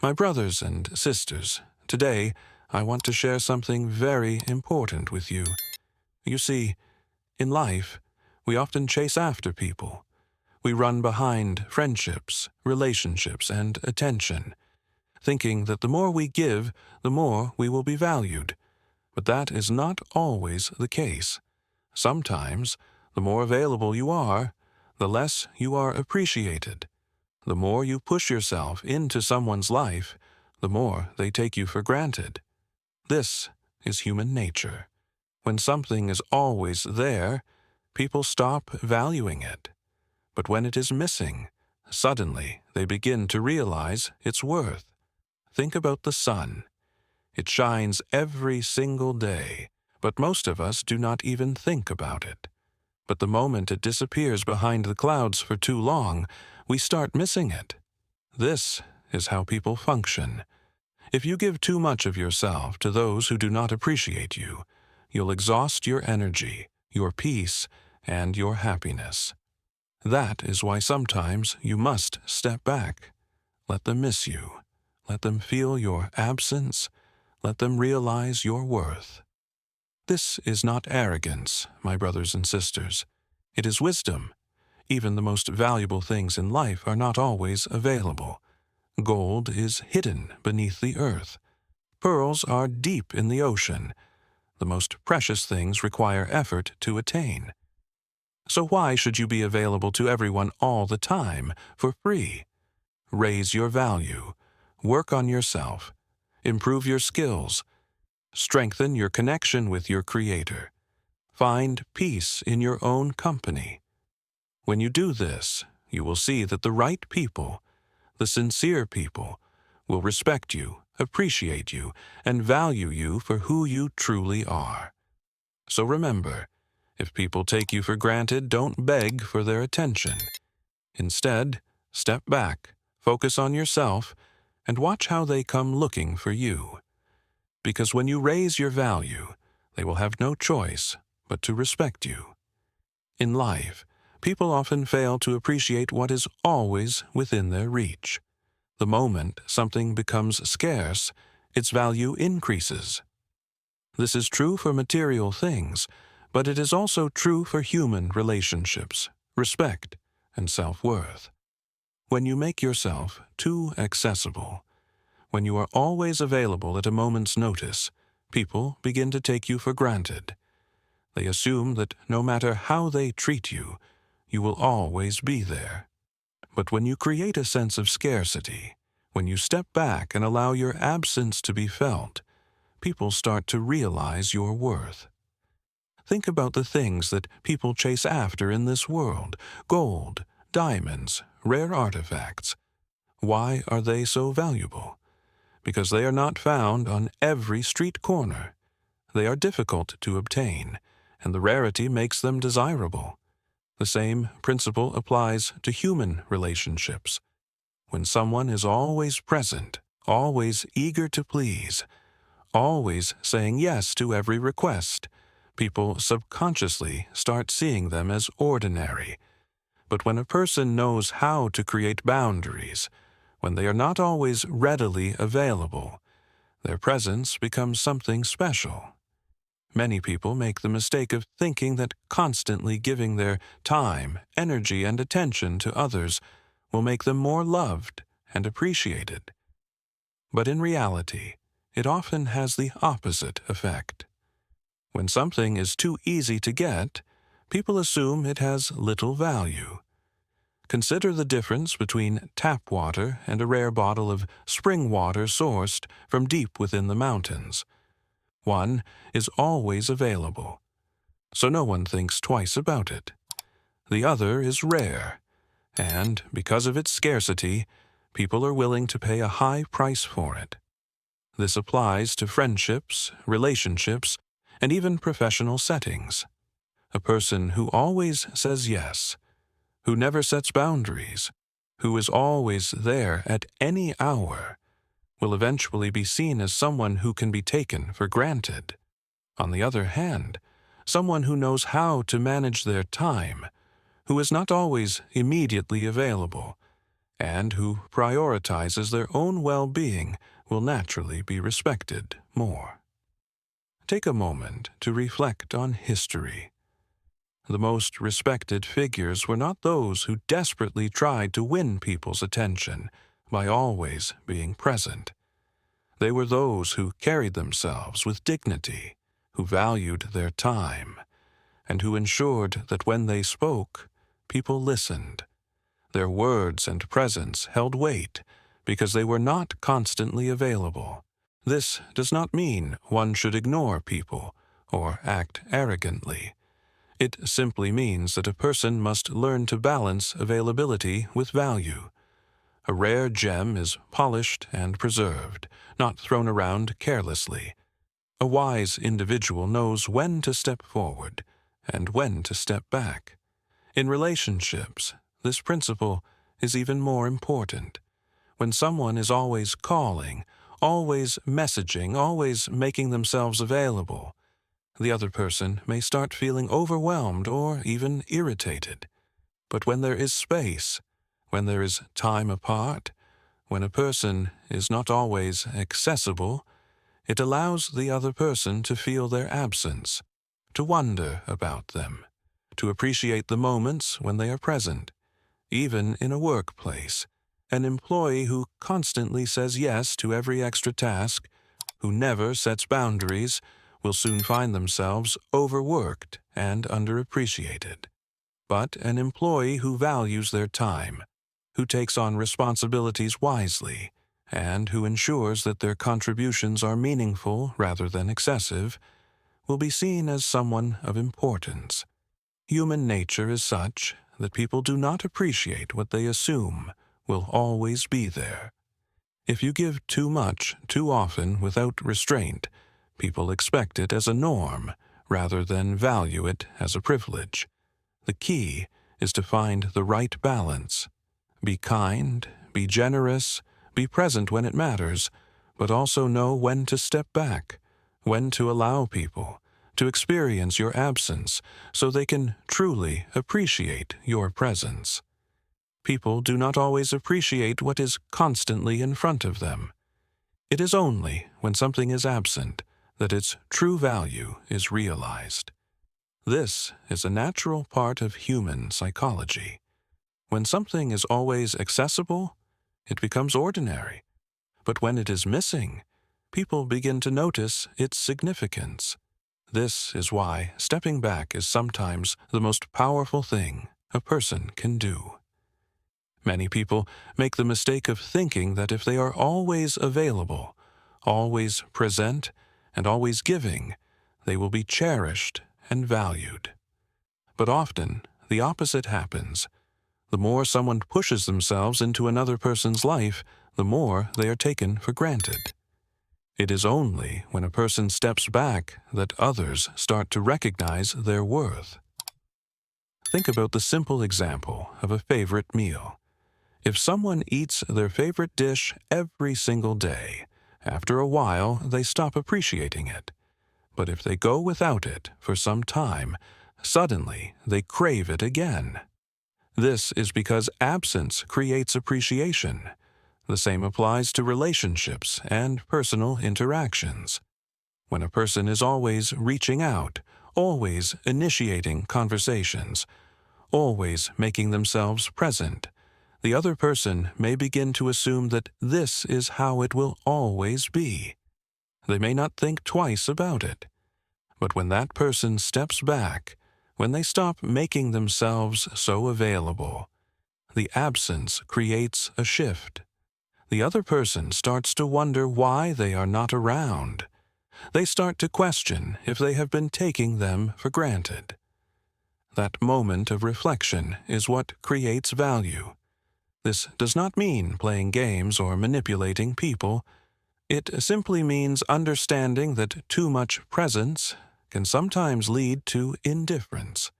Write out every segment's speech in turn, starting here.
My brothers and sisters, today I want to share something very important with you. You see, in life, we often chase after people. We run behind friendships, relationships, and attention, thinking that the more we give, the more we will be valued. But that is not always the case. Sometimes, the more available you are, the less you are appreciated. The more you push yourself into someone's life, the more they take you for granted. This is human nature. When something is always there, people stop valuing it. But when it is missing, suddenly they begin to realize its worth. Think about the sun. It shines every single day, but most of us do not even think about it. But the moment it disappears behind the clouds for too long, we start missing it. This is how people function. If you give too much of yourself to those who do not appreciate you, you'll exhaust your energy, your peace, and your happiness. That is why sometimes you must step back. Let them miss you. Let them feel your absence. Let them realize your worth. This is not arrogance, my brothers and sisters. It is wisdom. Even the most valuable things in life are not always available. Gold is hidden beneath the earth. Pearls are deep in the ocean. The most precious things require effort to attain. So why should you be available to everyone all the time, for free? Raise your value. Work on yourself. Improve your skills. Strengthen your connection with your Creator. Find peace in your own company. When you do this, you will see that the right people, the sincere people, will respect you, appreciate you, and value you for who you truly are. So remember, if people take you for granted, don't beg for their attention. Instead, step back, focus on yourself, and watch how they come looking for you. Because when you raise your value, they will have no choice but to respect you. In life, people often fail to appreciate what is always within their reach. The moment something becomes scarce, its value increases. This is true for material things, but it is also true for human relationships, respect, and self-worth. When you make yourself too accessible, when you are always available at a moment's notice, people begin to take you for granted. They assume that no matter how they treat you, you will always be there. But when you create a sense of scarcity, when you step back and allow your absence to be felt, people start to realize your worth. Think about the things that people chase after in this world: gold, diamonds, rare artifacts. Why are they so valuable? Because they are not found on every street corner. They are difficult to obtain, and the rarity makes them desirable. The same principle applies to human relationships. When someone is always present, always eager to please, always saying yes to every request, people subconsciously start seeing them as ordinary. But when a person knows how to create boundaries, when they are not always readily available, their presence becomes something special. Many people make the mistake of thinking that constantly giving their time, energy, and attention to others will make them more loved and appreciated. But in reality, it often has the opposite effect. When something is too easy to get, people assume it has little value. Consider the difference between tap water and a rare bottle of spring water sourced from deep within the mountains. One is always available, so no one thinks twice about it. The other is rare, and because of its scarcity, people are willing to pay a high price for it. This applies to friendships, relationships, and even professional settings. A person who always says yes, who never sets boundaries, who is always there at any hour, will eventually be seen as someone who can be taken for granted. On the other hand, someone who knows how to manage their time, who is not always immediately available, and who prioritizes their own well-being will naturally be respected more. Take a moment to reflect on history. The most respected figures were not those who desperately tried to win people's attention by always being present. They were those who carried themselves with dignity, who valued their time, and who ensured that when they spoke, people listened. Their words and presence held weight because they were not constantly available. This does not mean one should ignore people or act arrogantly. It simply means that a person must learn to balance availability with value. A rare gem is polished and preserved, not thrown around carelessly. A wise individual knows when to step forward and when to step back. In relationships, this principle is even more important. When someone is always calling, always messaging, always making themselves available, the other person may start feeling overwhelmed or even irritated. But when there is space, when there is time apart, when a person is not always accessible, it allows the other person to feel their absence, to wonder about them, to appreciate the moments when they are present. Even in a workplace, an employee who constantly says yes to every extra task, who never sets boundaries, will soon find themselves overworked and underappreciated. But an employee who values their time, who takes on responsibilities wisely, and who ensures that their contributions are meaningful rather than excessive, will be seen as someone of importance. Human nature is such that people do not appreciate what they assume will always be there. If you give too much, too often, without restraint, people expect it as a norm rather than value it as a privilege. The key is to find the right balance. Be kind, be generous, be present when it matters, but also know when to step back, when to allow people to experience your absence so they can truly appreciate your presence. People do not always appreciate what is constantly in front of them. It is only when something is absent that its true value is realized. This is a natural part of human psychology. When something is always accessible, it becomes ordinary. But when it is missing, people begin to notice its significance. This is why stepping back is sometimes the most powerful thing a person can do. Many people make the mistake of thinking that if they are always available, always present, and always giving, they will be cherished and valued. But often, the opposite happens. The more someone pushes themselves into another person's life, the more they are taken for granted. It is only when a person steps back that others start to recognize their worth. Think about the simple example of a favorite meal. If someone eats their favorite dish every single day, after a while they stop appreciating it. But if they go without it for some time, suddenly they crave it again. This is because absence creates appreciation. The same applies to relationships and personal interactions. When a person is always reaching out, always initiating conversations, always making themselves present, the other person may begin to assume that this is how it will always be. They may not think twice about it. But when that person steps back, when they stop making themselves so available, the absence creates a shift. The other person starts to wonder why they are not around. They start to question if they have been taking them for granted. That moment of reflection is what creates value. This does not mean playing games or manipulating people. It simply means understanding that too much presence can sometimes lead to indifference.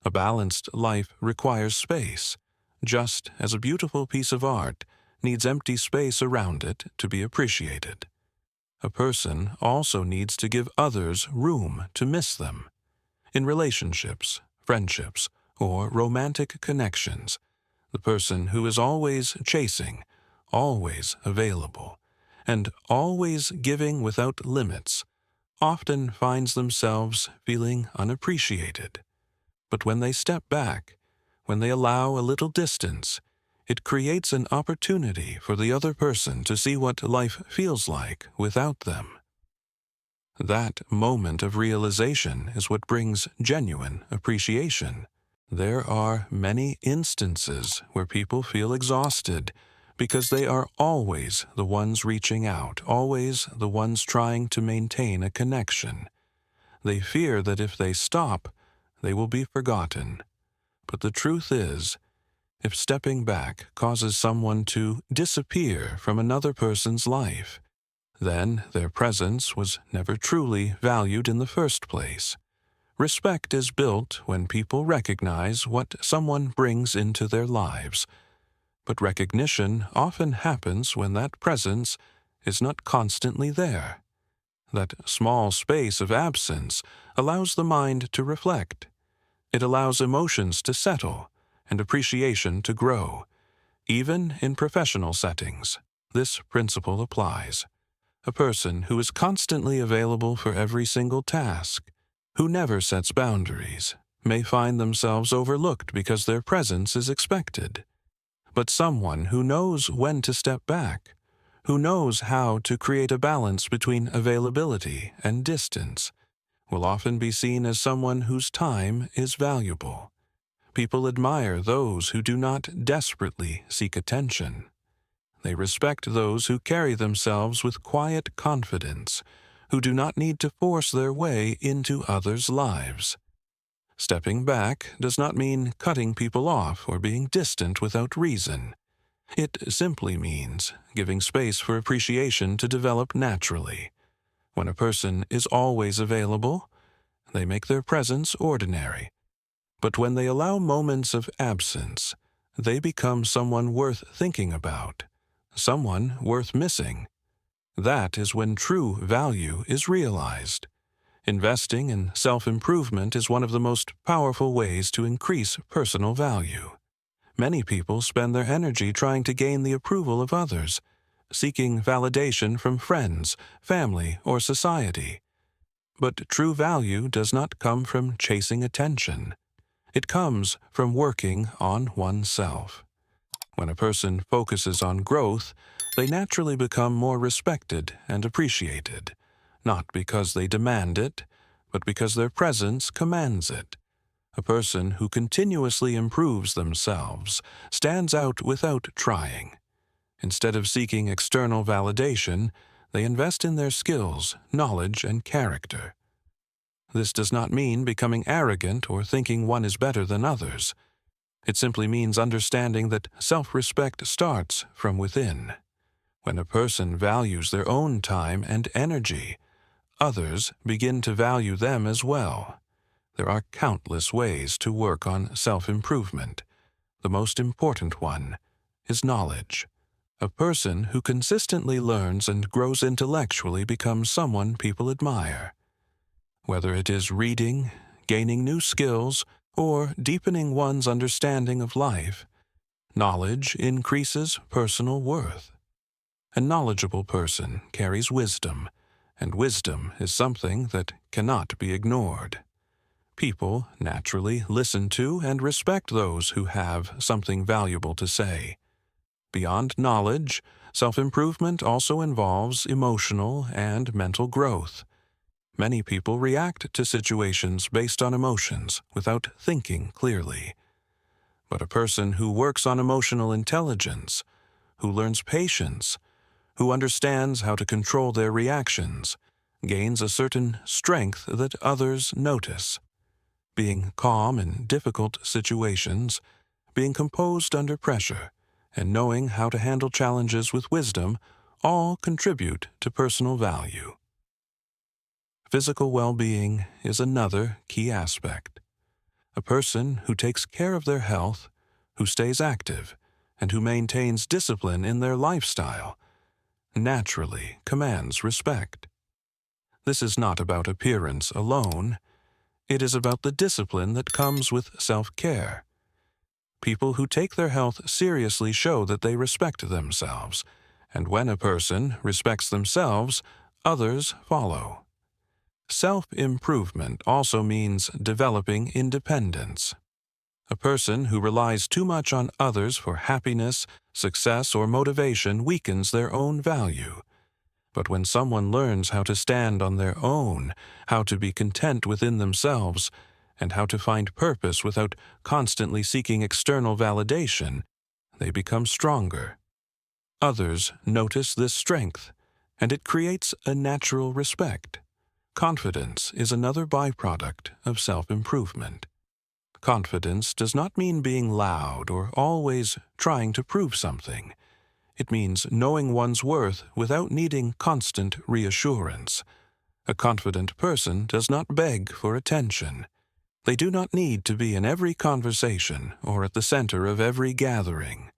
A balanced life requires space, just as a beautiful piece of art needs empty space around it to be appreciated. A person also needs to give others room to miss them. In relationships, friendships, or romantic connections, The person who is always chasing, always available, and always giving without limits often finds themselves feeling unappreciated. But when they step back, when they allow a little distance, it creates an opportunity for the other person to see what life feels like without them. That moment of realization is what brings genuine appreciation. There are many instances where people feel exhausted because they are always the ones reaching out, always the ones trying to maintain a connection. They fear that if they stop, they will be forgotten. But the truth is, if stepping back causes someone to disappear from another person's life, then their presence was never truly valued in the first place. Respect is built when people recognize what someone brings into their lives, but recognition often happens when that presence is not constantly there. That small space of absence allows the mind to reflect. It allows emotions to settle and appreciation to grow. Even in professional settings, this principle applies. A person who is constantly available for every single task, who never sets boundaries, may find themselves overlooked because their presence is expected. But someone who knows when to step back, who knows how to create a balance between availability and distance, will often be seen as someone whose time is valuable. People admire those who do not desperately seek attention. They respect those who carry themselves with quiet confidence, who do not need to force their way into others' lives. Stepping back does not mean cutting people off or being distant without reason. It simply means giving space for appreciation to develop naturally. When a person is always available, they make their presence ordinary. But when they allow moments of absence, they become someone worth thinking about, someone worth missing. That is when true value is realized. Investing in self-improvement is one of the most powerful ways to increase personal value. Many people spend their energy trying to gain the approval of others, seeking validation from friends, family, or society. But true value does not come from chasing attention. It comes from working on oneself. When a person focuses on growth, they naturally become more respected and appreciated, not because they demand it, but because their presence commands it. A person who continuously improves themselves stands out without trying. Instead of seeking external validation, they invest in their skills, knowledge, and character. This does not mean becoming arrogant or thinking one is better than others. It simply means understanding that self-respect starts from within. When a person values their own time and energy, others begin to value them as well. There are countless ways to work on self-improvement. The most important one is knowledge. A person who consistently learns and grows intellectually becomes someone people admire. Whether it is reading, gaining new skills, or deepening one's understanding of life, knowledge increases personal worth. A knowledgeable person carries wisdom, and wisdom is something that cannot be ignored. People naturally listen to and respect those who have something valuable to say. Beyond knowledge, self-improvement also involves emotional and mental growth. Many people react to situations based on emotions without thinking clearly. But a person who works on emotional intelligence, who learns patience, who understands how to control their reactions, gains a certain strength that others notice. Being calm in difficult situations, being composed under pressure, and knowing how to handle challenges with wisdom all contribute to personal value. Physical well-being is another key aspect. A person who takes care of their health, who stays active, and who maintains discipline in their lifestyle naturally commands respect. This is not about appearance alone. It is about the discipline that comes with self-care. People who take their health seriously show that they respect themselves, and when a person respects themselves, others follow. Self-improvement also means developing independence. A person who relies too much on others for happiness, success, or motivation weakens their own value. But when someone learns how to stand on their own, how to be content within themselves, and how to find purpose without constantly seeking external validation, they become stronger. Others notice this strength, and it creates a natural respect. Confidence is another byproduct of self-improvement. Confidence does not mean being loud or always trying to prove something. It means knowing one's worth without needing constant reassurance. A confident person does not beg for attention. They do not need to be in every conversation or at the center of every gathering.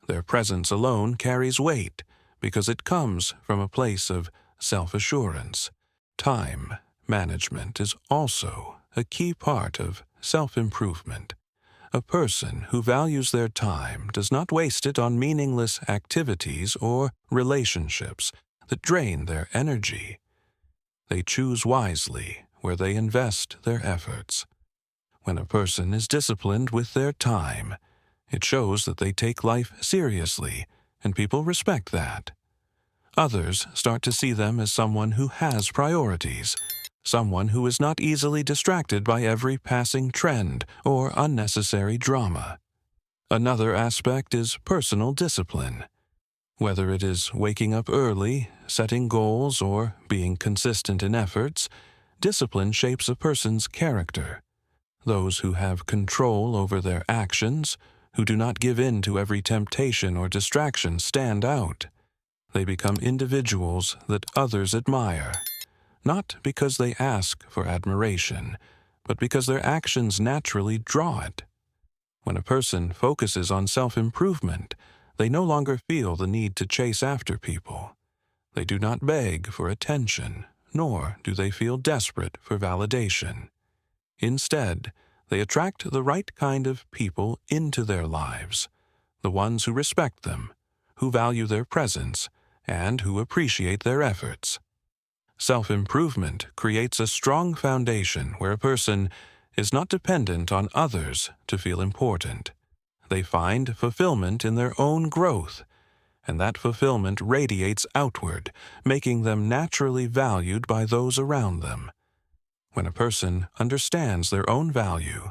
Their presence alone carries weight because it comes from a place of self-assurance. Time management is also a key part of self-improvement. A person who values their time does not waste it on meaningless activities or relationships that drain their energy. They choose wisely where they invest their efforts. When a person is disciplined with their time, it shows that they take life seriously, and people respect that. Others start to see them as someone who has priorities, someone who is not easily distracted by every passing trend or unnecessary drama. Another aspect is personal discipline. Whether it is waking up early, setting goals, or being consistent in efforts, discipline shapes a person's character. Those who have control over their actions, who do not give in to every temptation or distraction, stand out. They become individuals that others admire, not because they ask for admiration, but because their actions naturally draw it. When a person focuses on self-improvement, they no longer feel the need to chase after people. They do not beg for attention, nor do they feel desperate for validation. Instead, they attract the right kind of people into their lives, the ones who respect them, who value their presence, and who appreciate their efforts. Self-improvement creates a strong foundation where a person is not dependent on others to feel important. They find fulfillment in their own growth, and that fulfillment radiates outward, making them naturally valued by those around them. When a person understands their own value,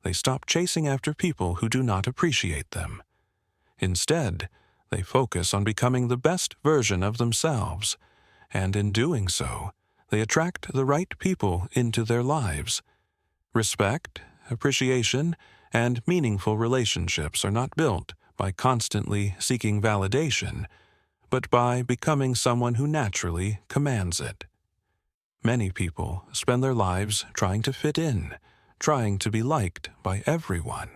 they stop chasing after people who do not appreciate them. Instead, they focus on becoming the best version of themselves, and in doing so, they attract the right people into their lives. Respect, appreciation, and meaningful relationships are not built by constantly seeking validation, but by becoming someone who naturally commands it. Many people spend their lives trying to fit in, trying to be liked by everyone.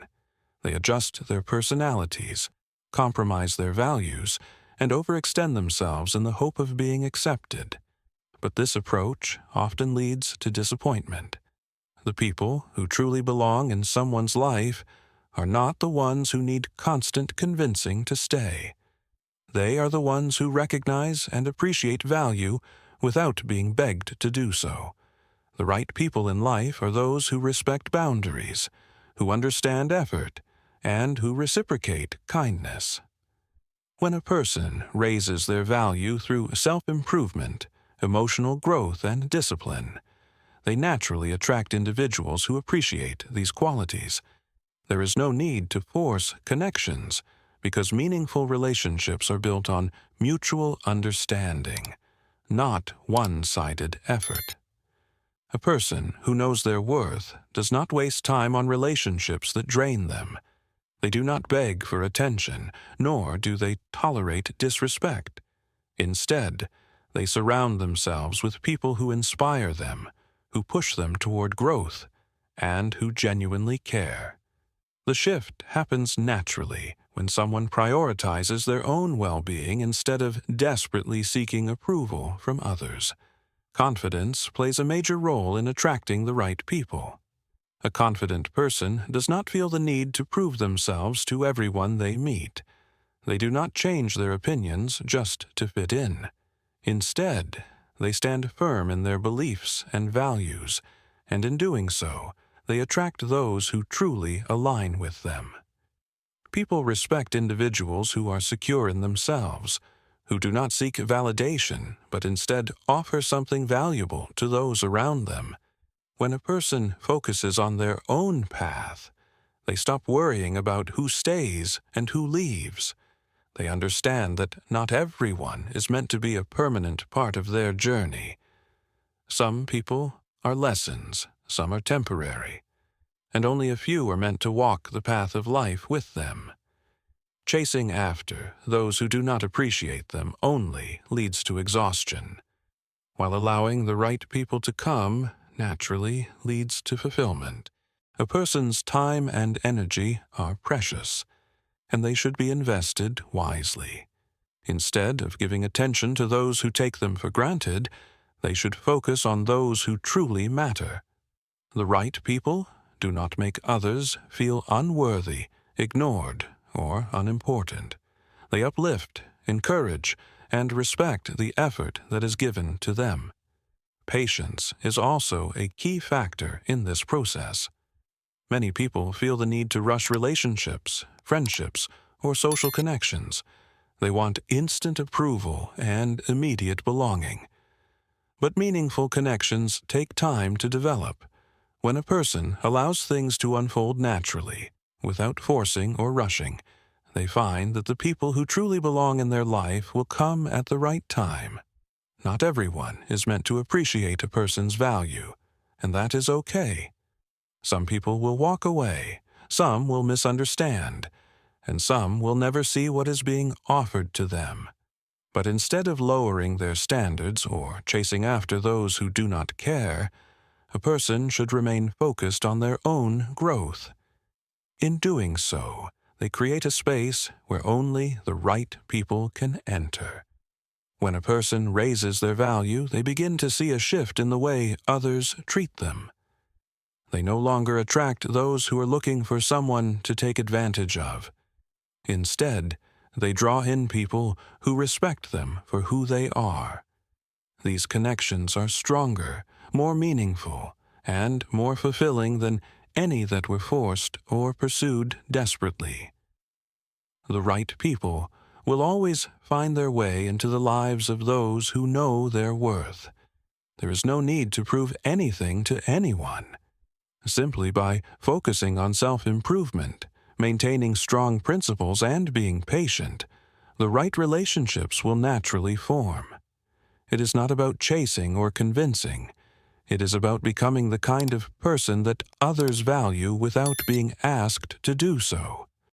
They adjust their personalities, compromise their values, and overextend themselves in the hope of being accepted. But this approach often leads to disappointment. The people who truly belong in someone's life are not the ones who need constant convincing to stay. They are the ones who recognize and appreciate value without being begged to do so. The right people in life are those who respect boundaries, who understand effort, and who reciprocate kindness. When a person raises their value through self-improvement, emotional growth, and discipline, they naturally attract individuals who appreciate these qualities. There is no need to force connections, because meaningful relationships are built on mutual understanding, not one-sided effort. A person who knows their worth does not waste time on relationships that drain them. They do not beg for attention, nor do they tolerate disrespect. Instead, they surround themselves with people who inspire them, who push them toward growth, and who genuinely care. The shift happens naturally when someone prioritizes their own well-being instead of desperately seeking approval from others. Confidence plays a major role in attracting the right people. A confident person does not feel the need to prove themselves to everyone they meet. They do not change their opinions just to fit in. Instead, they stand firm in their beliefs and values, and in doing so, they attract those who truly align with them. People respect individuals who are secure in themselves, who do not seek validation, but instead offer something valuable to those around them. When a person focuses on their own path, they stop worrying about who stays and who leaves. They understand that not everyone is meant to be a permanent part of their journey. Some people are lessons, some are temporary, and only a few are meant to walk the path of life with them. Chasing after those who do not appreciate them only leads to exhaustion, while allowing the right people to come naturally leads to fulfillment. A person's time and energy are precious, and they should be invested wisely. Instead of giving attention to those who take them for granted, they should focus on those who truly matter. The right people do not make others feel unworthy, ignored, or unimportant. They uplift, encourage, and respect the effort that is given to them. Patience is also a key factor in this process. Many people feel the need to rush relationships, friendships, or social connections. They want instant approval and immediate belonging. But meaningful connections take time to develop. When a person allows things to unfold naturally, without forcing or rushing, they find that the people who truly belong in their life will come at the right time. Not everyone is meant to appreciate a person's value, and that is okay. Some people will walk away, some will misunderstand, and some will never see what is being offered to them. But instead of lowering their standards or chasing after those who do not care, a person should remain focused on their own growth. In doing so, they create a space where only the right people can enter. When a person raises their value, they begin to see a shift in the way others treat them. They no longer attract those who are looking for someone to take advantage of. Instead, they draw in people who respect them for who they are. These connections are stronger, more meaningful, and more fulfilling than any that were forced or pursued desperately. The right people will always find their way into the lives of those who know their worth. There is no need to prove anything to anyone. Simply by focusing on self-improvement, maintaining strong principles, and being patient, the right relationships will naturally form. It is not about chasing or convincing. It is about becoming the kind of person that others value without being asked to do so.